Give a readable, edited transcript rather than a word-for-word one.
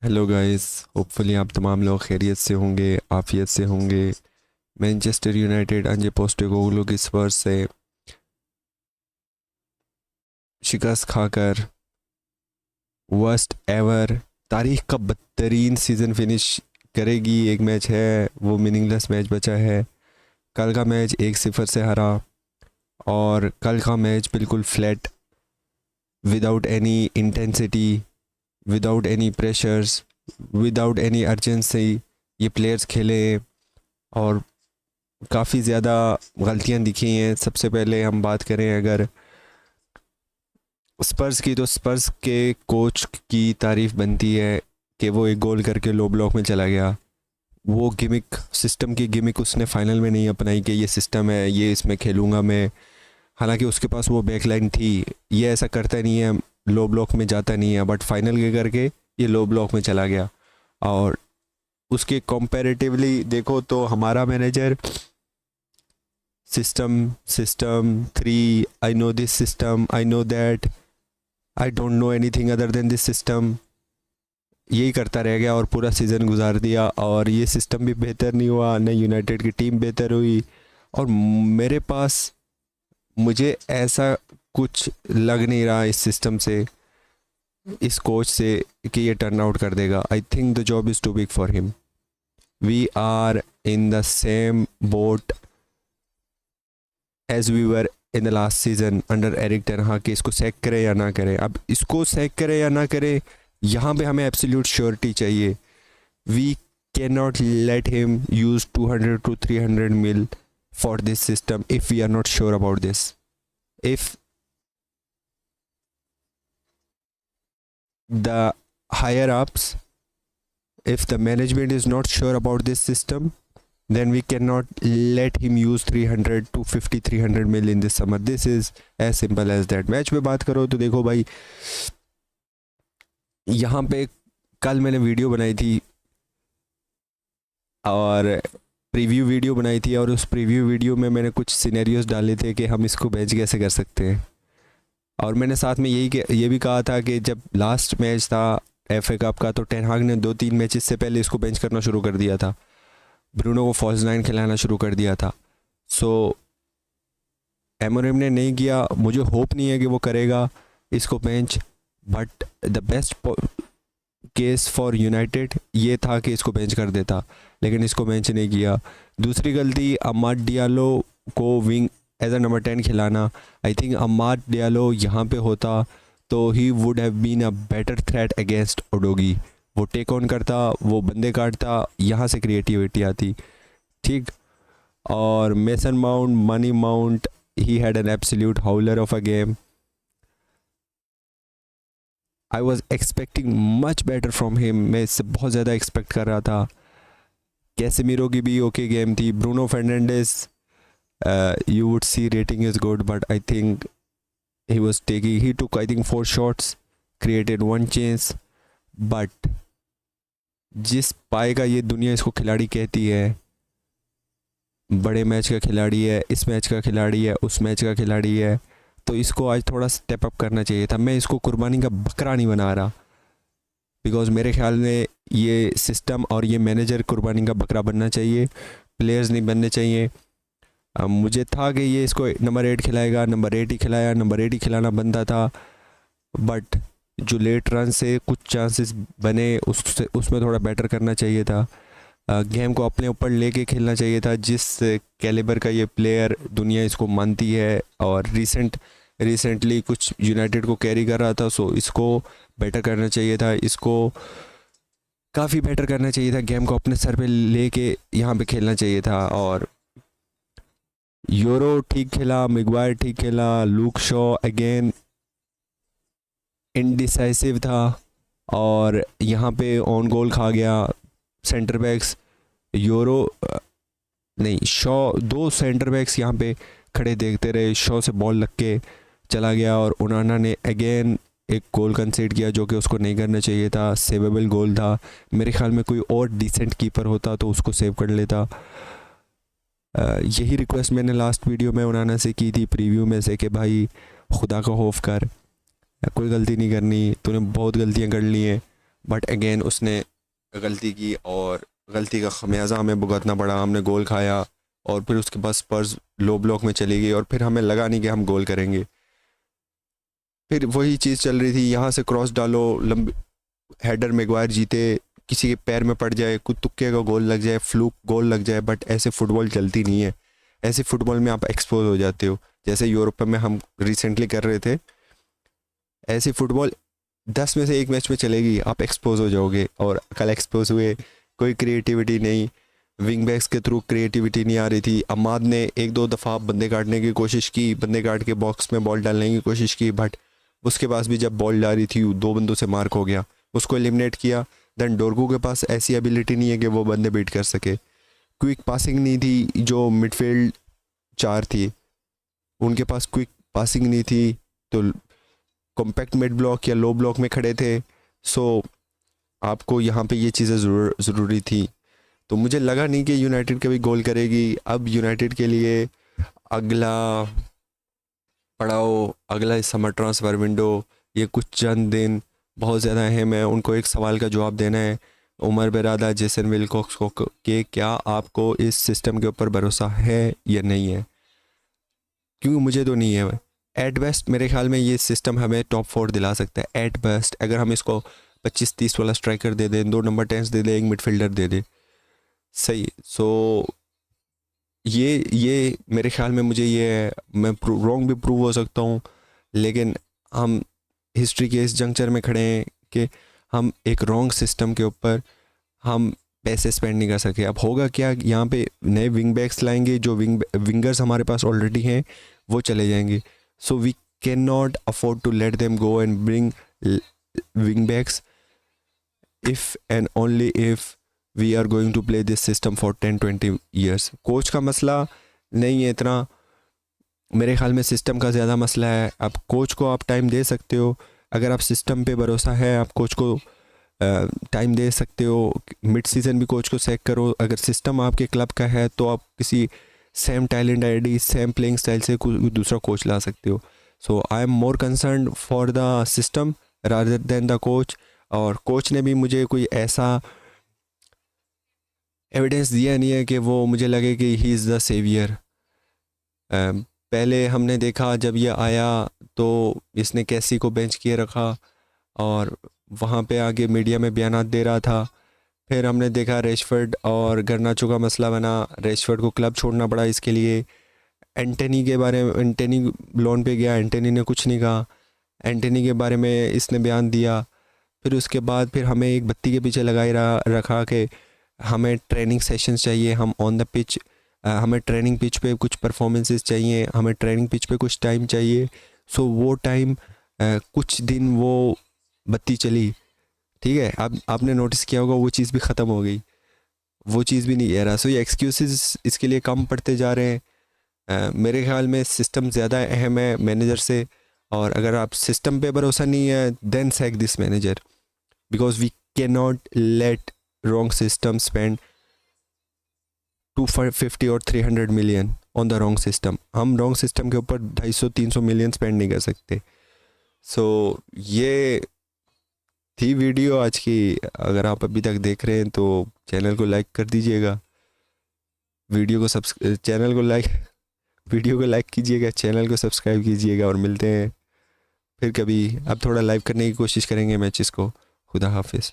Hello guys. Hopefully आप तमाम लोग खैरियत से होंगे, आफियत से होंगे। मैनचेस्टर यूनाइटेड अंजे पोस्टेकोग्लू की स्पर्स से शिकस्त खाकर वर्स्ट एवर तारीख का बदतरीन सीज़न फिनिश करेगी। एक मैच है, वो मीनिंगलेस मैच बचा है। कल का मैच 1-0 से हारा, और कल का मैच बिल्कुल flat, without any intensity, without any pressures, without any urgency ये प्लेयर्स खेले। और काफ़ी ज़्यादा गलतियां दिखी हैं। सबसे पहले हम बात करें अगर स्पर्स की, तो स्पर्स के कोच की तारीफ बनती है कि वो एक गोल करके लो ब्लॉक में चला गया। वो गिमिक, सिस्टम की गिमिक उसने फाइनल में नहीं अपनाई कि ये सिस्टम है, ये इसमें खेलूंगा मैं। हालांकि उसके पास वो बैकलाइन थी। ये ऐसा करता नहीं है, लो ब्लॉक में जाता नहीं है, बट फाइनल के करके ये लो ब्लॉक में चला गया। और उसके कंपैरेटिवली देखो तो हमारा manager system system 3, I know this system, I know that, I don't know anything other than this system, यही करता रह गया और पूरा सीज़न गुजार दिया। और ये सिस्टम भी बेहतर नहीं हुआ, न यूनाइटेड की टीम बेहतर हुई। और मेरे पास, मुझे ऐसा कुछ लग नहीं रहा इस सिस्टम से, इस कोच से, कि ये टर्न आउट कर देगा। I think the job is too big for him. We are in the same boat as we were in the last season under Erik ten Hag, कि इसको सैक करे या ना करे। अब इसको सैक करे या ना करे, यहाँ पे हमें एब्सोल्यूट श्योरिटी चाहिए। We can not let him use 200 to 300 mil for this system if we are not sure about this. If the higher ups, if the management is not sure about this system, then we cannot let him use 300 to 50 300 mil in this summer. This is as simple as that. Match पे बात करो तो देखो भाई, यहाँ पे कल मैंने वीडियो बनाई थी और प्रीव्यू वीडियो बनाई थी, और उस प्रीव्यू वीडियो में मैंने कुछ सिनेरियोज डाले थे कि हम इसको बेंच कैसे कर सकते हैं। और मैंने साथ में ये भी कहा था कि जब लास्ट मैच था FA कप का, तो टेन हाग ने 2-3 मैचेस से पहले इसको बेंच करना शुरू कर दिया था। ब्रूनो को फॉल्स नाइन खिलाना शुरू कर दिया था। सो एमोरिम ने नहीं किया। मुझे होप नहीं है कि वो करेगा इसको bench, but the best case for United ये था कि इसको बेंच कर देता, लेकिन इसको बेंच नहीं किया। दूसरी गलती, अमाद डियालो को विंग एज अ नंबर 10 खिलाना। आई थिंक अमाद डियालो यहाँ पे होता तो ही would have been a better threat against ओडोगी। वो टेक ऑन करता, वो बंदे काटता, यहाँ से क्रिएटिविटी आती। ठीक। और mason mount, money mount, he had an absolute howler of a game. I was expecting much better from him. मैं इससे बहुत ज़्यादा एक्सपेक्ट कर रहा था। कैसेमीरो की भी ओके गेम थी। Bruno Fernandes, you would see rating is good, but I think he took I think 4 shots, created 1 chance, but जिस पाए का ये दुनिया इसको खिलाड़ी कहती है, बड़े मैच का खिलाड़ी है, इस मैच का खिलाड़ी है, उस मैच का खिलाड़ी है, तो इसको आज थोड़ा स्टेप अप करना चाहिए था। मैं इसको कुर्बानी का बकरा नहीं बना रहा, बिकॉज मेरे ख्याल में ये सिस्टम और ये मैनेजर कुर्बानी का बकरा बनना चाहिए, प्लेयर्स नहीं बनने चाहिए। मुझे था कि ये इसको नंबर 8 खिलाएगा, नंबर 8 ही खिलाया, नंबर 8 ही खिलाना बनता था। बट जो लेट रन से कुछ चांसेस बने, उसमें थोड़ा बेटर करना चाहिए था। गेम को अपने ऊपर लेके खेलना चाहिए था। जिस कैलिबर का ये प्लेयर दुनिया इसको मानती है, और रिसेंटली कुछ यूनाइटेड को कैरी कर रहा था, सो इसको बेटर करना चाहिए था। इसको काफ़ी बेटर करना चाहिए था। गेम को अपने सर पे लेके यहाँ पे खेलना चाहिए था। और यूरो ठीक खेला, मिगवायर ठीक खेला, लूक शॉ अगेन इनडिसाइसिव था, और यहाँ पे ऑन गोल खा गया। सेंटर बैक्स यूरो नहीं, शॉ, 2 सेंटर बैक्स यहाँ पे खड़े देखते रहे। शॉ से बॉल लग के चला गया, और उनाना ने अगेन एक गोल कंसीड किया जो कि उसको नहीं करना चाहिए था। सेवेबल गोल था। मेरे ख्याल में कोई और डिसेंट कीपर होता तो उसको सेव कर लेता। यही रिक्वेस्ट मैंने लास्ट वीडियो में उनाना से की थी, प्रीव्यू में से, कि भाई खुदा का खौफ कर, कोई गलती नहीं करनी, तूने बहुत गलतियां कर ली हैं, बट अगेन उसने गलती की और गलती का खमियाजा हमें भुगतना पड़ा, हमने गोल खाया और फिर उसके बाद स्पर्स लो ब्लॉक में चली गई और फिर हमें लगा नहीं कि हम गोल करेंगे। फिर वही चीज़ चल रही थी, यहाँ से क्रॉस डालो, लंबी हेडर मैगवायर जीते, किसी के पैर में पड़ जाए, कुछ तुक्के का गोल लग जाए, फ्लूक गोल लग जाए, बट ऐसे फुटबॉल चलती नहीं है। ऐसे फुटबॉल में आप एक्सपोज हो जाते हो, जैसे यूरोप में हम रिसेंटली कर रहे थे। ऐसी फुटबॉल 10 में से 1 मैच में चलेगी, आप एक्सपोज हो जाओगे। और कल एक्सपोज हुए, कोई क्रिएटिविटी नहीं, विंग बैक्स के थ्रू क्रिएटिविटी नहीं आ रही थी। अमाद ने 1-2 दफ़ा बंदे काटने की कोशिश की, बंदे काट के बॉक्स में बॉल डालने की कोशिश की, बट उसके पास भी जब बॉल डाली थी 2 बंदों से मार्क हो गया, उसको एलिमिनेट किया। देन डोरगू के पास ऐसी एबिलिटी नहीं है कि वो बंदे बीट कर सके। क्विक पासिंग नहीं थी, जो मिडफील्ड 4 थी उनके पास क्विक पासिंग नहीं थी, तो कॉम्पैक्ट मिड ब्लॉक या लो ब्लॉक में खड़े थे। सो आपको यहाँ पे ये चीज़ें ज़रूरी थी। तो मुझे लगा नहीं कि यूनाइटेड कभी गोल करेगी। अब यूनाइटेड के लिए अगला पड़ाव, अगला समर ट्रांसफ़र विंडो, ये कुछ चंद दिन बहुत ज़्यादा अहम है। उनको एक सवाल का जवाब देना है, उमर बेरादा, जेसन विल्कॉक्स को, कि क्या आपको इस सिस्टम के ऊपर भरोसा है या नहीं है, क्योंकि मुझे तो नहीं है। एट बेस्ट मेरे ख्याल में ये सिस्टम हमें टॉप 4 दिला सकता है, एट बेस्ट। अगर हम इसको 25-30 वाला स्ट्राइकर दे दें, 2 नंबर 10 दे दें, एक मिडफील्डर दे दें, सही। सो ये मेरे ख्याल में, मुझे ये मैं रॉन्ग भी प्रूव हो सकता हूँ, लेकिन हम हिस्ट्री के इस जंक्चर में खड़े हैं कि हम एक रॉन्ग सिस्टम के ऊपर हम पैसे स्पेंड नहीं कर सके। अब होगा क्या, यहाँ पे नए विंग बैक्स लाएंगे, जो विंगर्स हमारे पास ऑलरेडी हैं वो चले जाएंगे। So we can not afford to let them go and bring wing backs if and only if we are going to play this system for 10-20 years. Coach का मसला नहीं है इतना, मेरे ख्याल में सिस्टम का ज़्यादा मसला है। अब कोच को आप टाइम दे सकते हो, अगर आप सिस्टम पे भरोसा है, आप कोच को टाइम दे सकते हो। मिड सीज़न भी कोच को सेक करो। अगर सिस्टम आपके क्लब का है तो आप किसी same talent ID, same playing style से दूसरा कोच ला सकते हो। So I am more concern for the system rather than the coach. और कोच ने भी मुझे कोई ऐसा एविडेंस दिया नहीं है कि वो मुझे लगे कि ही इज़ द सेवियर। पहले हमने देखा जब ये आया तो इसने कैसी को बेंच किए रखा और वहाँ पे आगे मीडिया में बयानात दे रहा था। फिर हमने देखा रेशफर्ड और गर्नाचो का मसला बना, रेशफर्ड को क्लब छोड़ना पड़ा इसके लिए। एंटनी के बारे में, एंटनी लोन पे गया, एंटनी ने कुछ नहीं कहा, एंटनी के बारे में इसने बयान दिया। फिर उसके बाद फिर हमें एक बत्ती के पीछे लगाई रखा कि हमें ट्रेनिंग सेशंस चाहिए, हम ऑन द पिच, हमें ट्रेनिंग पिच पे कुछ परफॉर्मेंसेस चाहिए, हमें ट्रेनिंग पिच पे कुछ टाइम चाहिए। सो वो टाइम कुछ दिन वो बत्ती चली, ठीक है। अब आपने नोटिस किया होगा वो चीज़ भी ख़त्म हो गई, वो चीज़ भी नहीं है रहा। सो ये एक्सक्यूज़ इसके लिए कम पड़ते जा रहे हैं। मेरे ख्याल में सिस्टम ज़्यादा अहम है मैनेजर से, और अगर आप सिस्टम पे भरोसा नहीं है then sack this manager, because we can not let wrong system spend 250 और 300 million on the wrong system. हम रॉन्ग सिस्टम के ऊपर 250-300 मिलियन स्पेंड नहीं कर सकते। सो ये थी वीडियो आज की। अगर आप अभी तक देख रहे हैं तो चैनल को लाइक कर दीजिएगा, वीडियो को वीडियो को लाइक कीजिएगा, चैनल को सब्सक्राइब कीजिएगा, और मिलते हैं फिर कभी। अब थोड़ा लाइव करने की कोशिश करेंगे मैचेस को। खुदा हाफिज़।